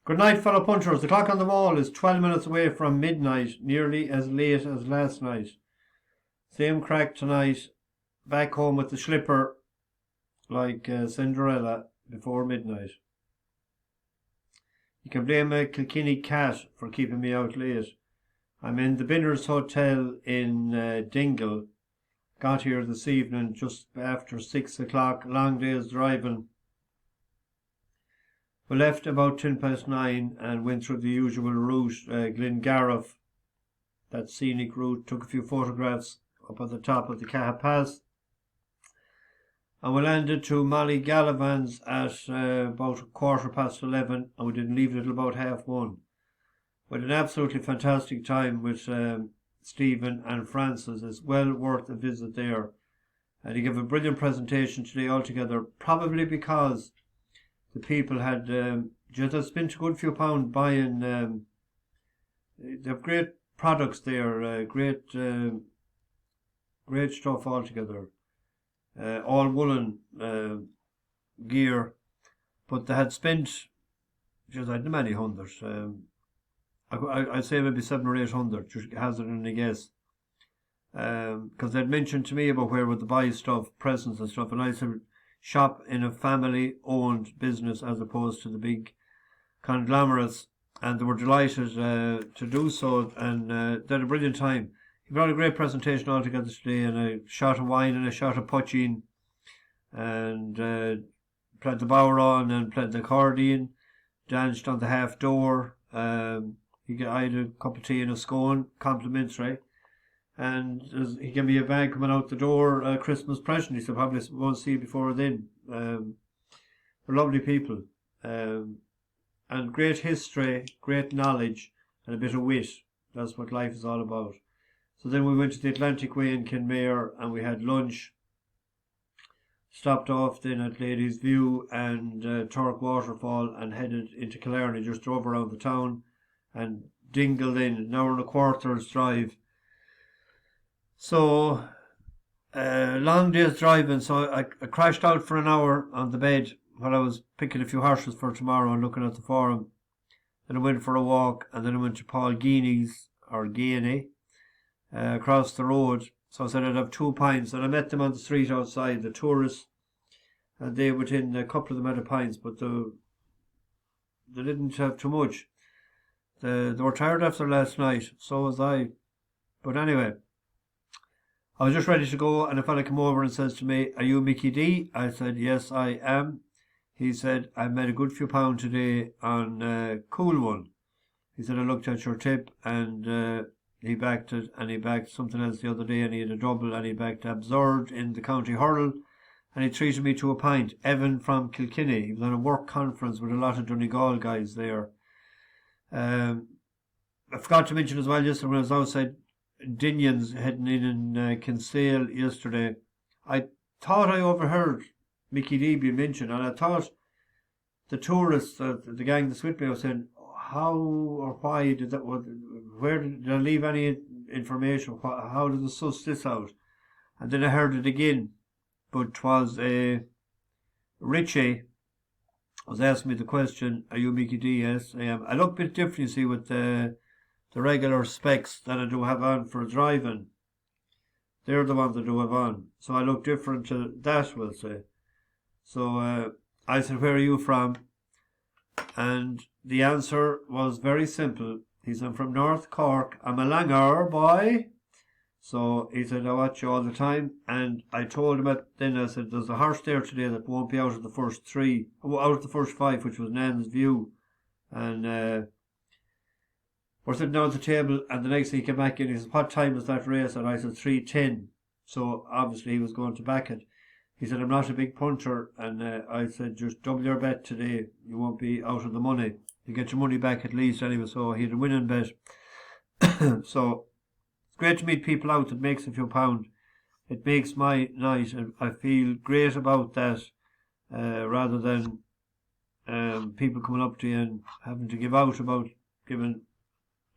Good night, fellow punchers. The clock on the wall is 12 minutes away from midnight, nearly as late as last night. Same crack tonight. Back home with the slipper, like Cinderella, before midnight. You can blame a Kilkenny cat for keeping me out late. I'm in the Binners Hotel in Dingle. Got here this evening just after 6 o'clock. Long day's driving. We left about 9:10 and went through the usual route, Glengariff, that scenic route. Took a few photographs up at the top of the Caha Pass. And we landed to Molly Gallivan's at about 11:15, and we didn't leave it until about 1:30. We had an absolutely fantastic time with Stephen and Francis. It's well worth a visit there. And he gave a brilliant presentation today altogether, probably because the people had just spent a good few pounds buying. They have great products there, great stuff altogether. All woolen gear, but they had spent just I don't know many hundreds. I'd say maybe 700 or 800, just hazarding a guess. Because they'd mentioned to me about where would they buy stuff, presents and stuff, and I said shop in a family-owned business as opposed to the big conglomerates, and they were delighted to do so, and they had a brilliant time. He brought a great presentation altogether today, and a shot of wine and a shot of poaching, and played the bowron and played the accordion, danced on the half door. I had a cup of tea and a scone, complimentary. And he gave me a bag coming out the door, a Christmas present. He said, probably won't see you before then. They're lovely people. And great history, great knowledge, and a bit of wit. That's what life is all about. So then we went to the Atlantic Way in Kenmare and we had lunch. Stopped off then at Ladies View and Turk Waterfall and headed into Killarney. Just drove around the town and Dingle in, an hour and a quarter's drive. So, long day's driving, so I crashed out for an hour on the bed while I was picking a few horses for tomorrow and looking at the forum. Then I went for a walk, and then I went to Paul Geeney's, or Gainey, across the road. So I said I'd have 2 pints, and I met them on the street outside, the tourists, and they within a couple of them had a pints, but they didn't have too much. They were tired after last night, so was I. But anyway, I was just ready to go, and a fella came over and says to me, "Are you Mickey D?" I said, "Yes, I am." He said, "I made a good few pounds today on Cool One." He said, "I looked at your tip," and he backed it, and he backed something else the other day, and he had a double, and he backed Absurd in the County Hurl, and he treated me to a pint. Evan from Kilkenny. He was on a work conference with a lot of Donegal guys there. I forgot to mention as well yesterday when I was outside Dinians heading in Kinsale yesterday. I thought I overheard Mickey D being mentioned, and I thought the tourists, the gang that's with me, was saying, how or why did that, where did I leave any information, how did they suss this out? And then I heard it again, but 'twas Richie was asking me the question, "Are you Mickey D?" Yes, I am. I look a bit different, you see, with the regular specs that I do have on for driving. They're the ones I do have on. So I look different to that, we'll say. So I said, "Where are you from?" And the answer was very simple. He said, "I'm from North Cork. I'm a Langer boy." So he said, "I watch you all the time." And I told him then, I said, "There's a horse there today that won't be out of the first 3, out of the first 5, which was Nan's View." And we're sitting down at the table, and the next thing he came back in, he said, "What time is that race?" And I said, 3:10. So obviously he was going to back it. He said, "I'm not a big punter," and I said, "Just double your bet today. You won't be out of the money. You get your money back at least anyway." So he had a winning bet. So it's great to meet people out that makes a few pounds. It makes my night, and I feel great about that, rather than people coming up to you and having to give out about giving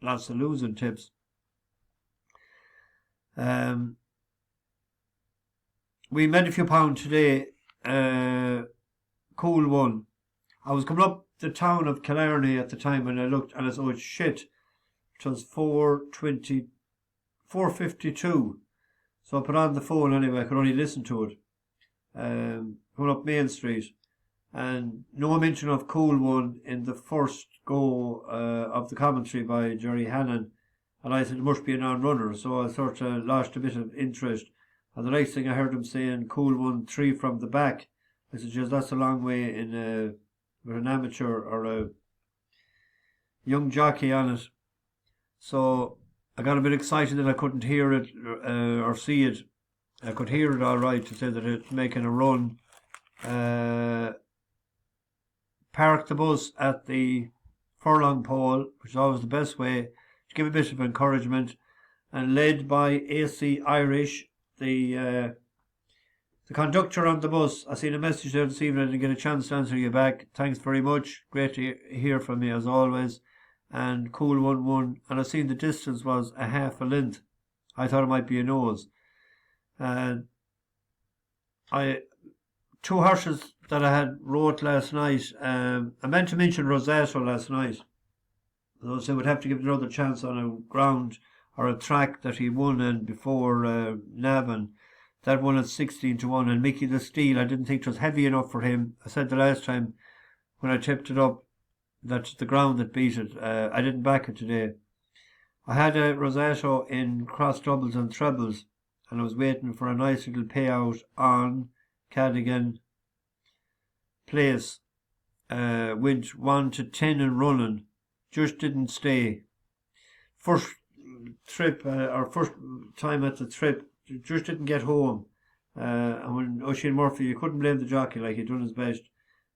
lots of losing tips. We made a few pounds today. Cool One. I was coming up the town of Killarney at the time when I looked, and I said, oh shit, it was 4:20, 4:52. So I put on the phone anyway, I could only listen to it. Going up Main Street, and no mention of Cool One in the first go of the commentary by Jerry Hannon. And I said, it must be a non-runner, so I sort of lost a bit of interest. And the next thing I heard him saying, Cool One, 3 from the back. I said, yes, that's a long way with an amateur or a young jockey on it. So I got a bit excited that I couldn't hear it or see it. I could hear it all right to say that it's making a run. Parked the bus at the furlong pole, which is always the best way to give a bit of encouragement, and led by AC Irish, the conductor on the bus. I seen a message there this evening. I didn't get a chance to answer you back. Thanks very much. Great to hear from you as always. And Cool One won, and I seen the distance was a half a length. I thought it might be a nose. And two horses that I had wrote last night. I meant to mention Rosato last night. Those I would have to give it another chance on a ground or a track that he won in before Navan. That one at 16-1, and Mickey the Steel, I didn't think it was heavy enough for him. I said the last time when I tipped it up that's the ground that beat it. I didn't back it today. I had a Rosato in cross doubles and trebles, and I was waiting for a nice little payout on Cadogan Place. Went 1 to 10 and running, just didn't stay. First trip, or first time at the trip, just didn't get home. And when Oisin Murphy, you couldn't blame the jockey, like he'd done his best.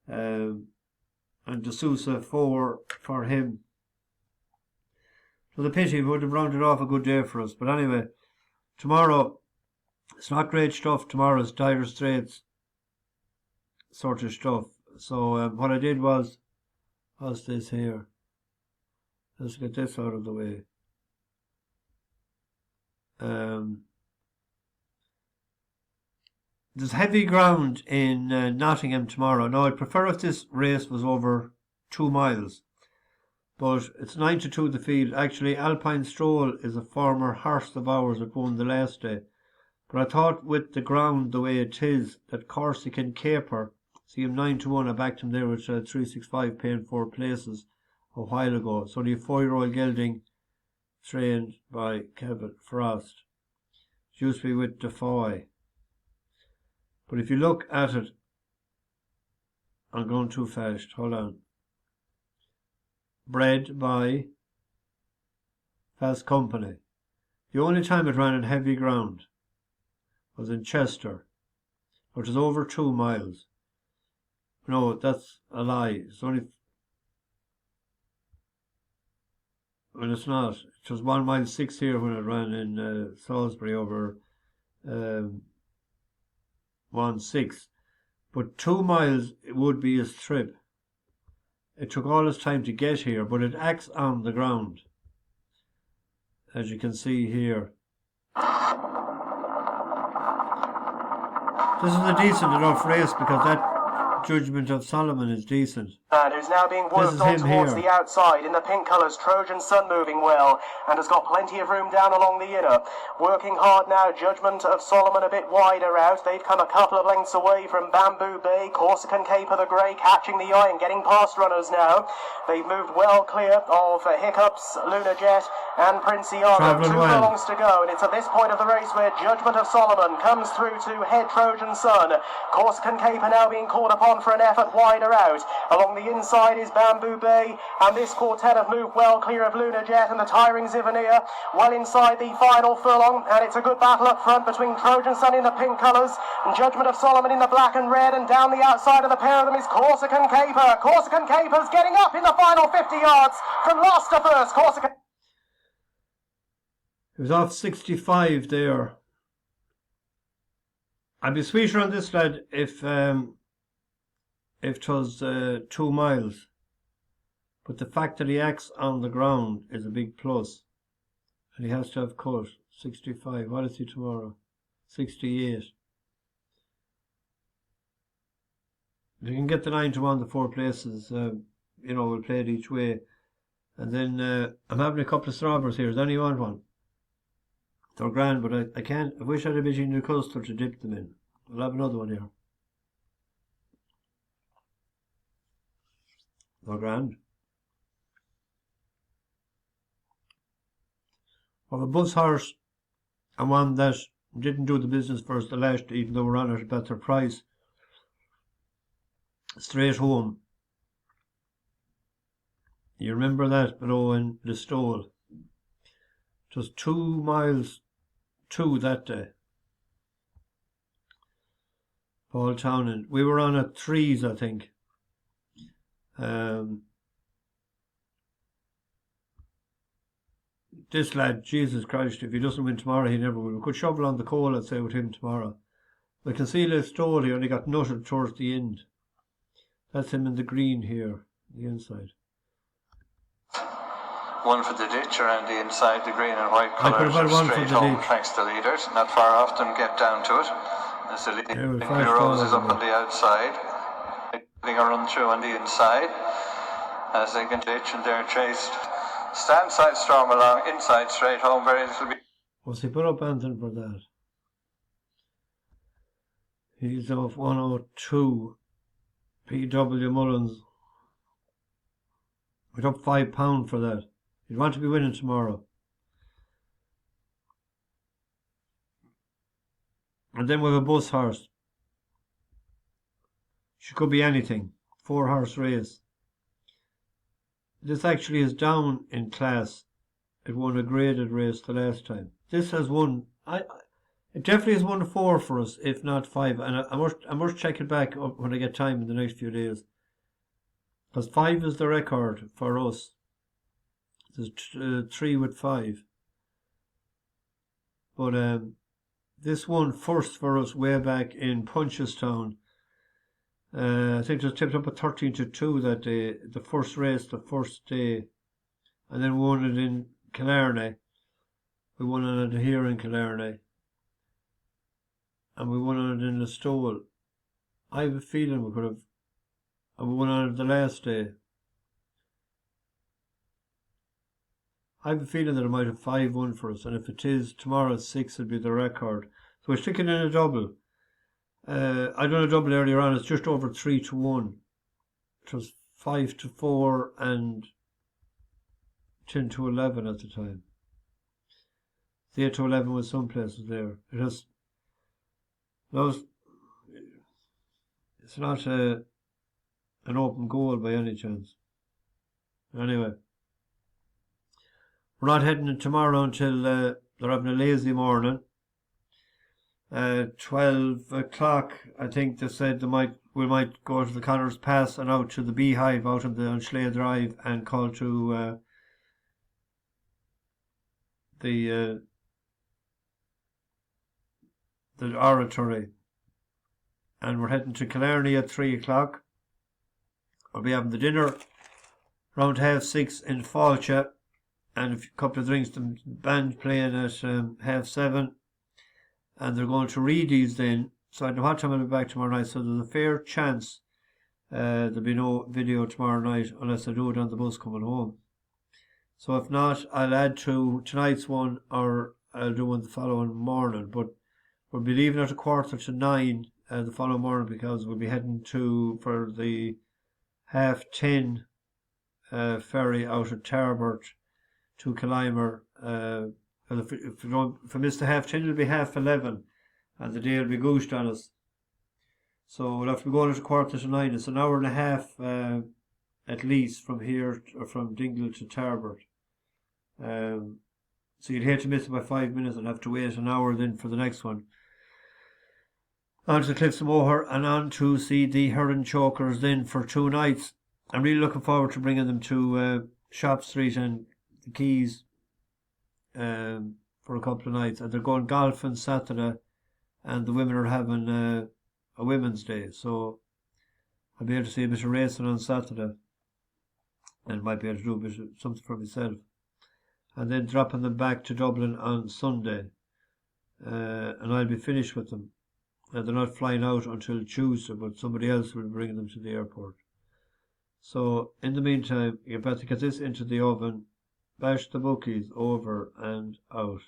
And De Sousa 4 for him. So the pity would have rounded off a good day for us. But anyway, tomorrow, it's not great stuff. Tomorrow's Dire Straits sort of stuff. So what I did was this here. Let's get this out of the way. There's heavy ground in Nottingham tomorrow. Now, I'd prefer if this race was over 2 miles. But it's 9-2 the field. Actually, Alpine Stroll is a former horse of ours that won the last day. But I thought with the ground the way it is, that Corsican Caper, see him 9-1, I backed him there with 365 paying 4 places a while ago. It's only a 4-year-old gelding trained by Kevin Frost. It used to be with Defoy. But if you look at it, I'm going too fast, hold on. Bred by Fast Company. The only time it ran in heavy ground was in Chester, which is over 2 miles. No, that's a lie. It's only... Well, it's not. It was 1 mile 6 here when it ran in Salisbury over 1-6. But 2 miles it would be his trip. It took all his time to get here, but it acts on the ground, as you can see here. This is a decent enough race because that Judgment of Solomon is decent. And who's now being worked on towards the outside in the pink colours. Trojan Sun moving well and has got plenty of room down along the inner. Working hard now, Judgment of Solomon a bit wider out. They've come a couple of lengths away from Bamboo Bay. Corsican Caper the Grey catching the eye and getting past runners now. They've moved well clear of Hiccups, Luna Jet and Princey Argo. 2 furlongs to go, and it's at this point of the race where Judgment of Solomon comes through to head Trojan Sun. Corsican Caper now being called upon for an effort wider out. Along the inside is Bamboo Bay, and this quartet have moved well clear of Luna Jet and the tiring Zivonia. Well inside the final furlong, and it's a good battle up front between Trojan Sun in the pink colours and Judgment of Solomon in the black and red, and down the outside of the pair of them is Corsican Caper. Corsican Caper's getting up in the final 50 yards from last to first. Corsican... He was off 65 there. I'd be sweeter on this lad if it was 2 miles. But the fact that he acts on the ground is a big plus. And he has to have cut 65. What is he tomorrow? 68. If you can get the 9-1, the 4 places, we'll play it each way. And then I'm having a couple of strawberries here. Does anyone want one? They're grand, but I can't. I wish I had a bit in the custard to dip them in. I'll have another one here. They're grand. I have a bus horse and one that didn't do the business for us the last, even though we're on at a better price. Straight home. You remember that below in the stall? It was 2 miles to that day. Paul Townend. We were on at 3s, I think. This lad, Jesus Christ, if he doesn't win tomorrow, he never will. We could shovel on the coal, I'd say, with him tomorrow. We can see Les Stole, he only got nutted towards the end. That's him in the green here, the inside. One for the ditch around the inside, the green and white colours are straight home thanks to leaders. Not far off them, get down to it. As the leading roses up on the outside. Getting a run through on the inside. As they can ditch and they're chased. Stand side storm along, inside straight home, very little bit. Was he put up anything for that? He's off 102. P.W. Mullins. We're up £5 for that. You'd want to be winning tomorrow. And then we have a bus horse. Shecouldbeanything. 4-horse race. This actually is down in class. It won a graded race the last time. This has won. It definitely has won 4 for us, if not 5. And I must check it back up when I get time in the next few days. Because 5 is the record for us. There's 3 with 5. But this won first for us way back in Punchestown. I think it was tipped up at 13-2 that day, the first race, the first day. And then we won it in Killarney. We won it here in Killarney. And we won it in the Stole. I have a feeling we could have. And we won it the last day. I have a feeling that it might have 5-1 for us. And if it is, tomorrow at 6 would be the record. So we're sticking in a double. I done a double earlier on. It's just over 3-1. It was 5-4 and 10-11 at the time. The 8-11 was some places there. It has. No, it's not an open goal by any chance. Anyway, we're not heading in tomorrow until they're having a lazy morning. 12 o'clock, I think they said we might go to the Connors Pass and out to the Beehive out on Schley Drive and call to the oratory. And we're heading to Killarney at 3 o'clock. We'll be having the dinner around 6:30 in Falcha, and a couple of drinks. The band playing at 7:30. And they're going to Reedy's then. So I don't know what time I'll be back tomorrow night. So there's a fair chance there'll be no video tomorrow night unless I do it on the bus coming home. So if not, I'll add to tonight's one or I'll do one the following morning. But we'll be leaving at 9:15 the following morning because we'll be heading for the 10:30 ferry out of Tarbert to Clonmel. If we miss the 10:30, it'll be 11:30, and the day will be goosed on us. So we'll have to be going at 9:15. It's an hour and a half at least from here, or from Dingle to Tarbert. So you'd hate to miss it by 5 minutes and have to wait an hour then for the next one. On to the Cliffs of Moher and on to see the Heron Chokers then for 2 nights. I'm really looking forward to bringing them to Shop Street and the Quays for a couple of nights. And they're going golfing Saturday, and the women are having a Women's Day. So I'll be able to see a bit of racing on Saturday, and might be able to do a bit of something for myself. And then dropping them back to Dublin on Sunday. And I'll be finished with them. They're not flying out until Tuesday, but somebody else will bring them to the airport. So in the meantime, you're about to get this into the oven, bash the bookies over and out.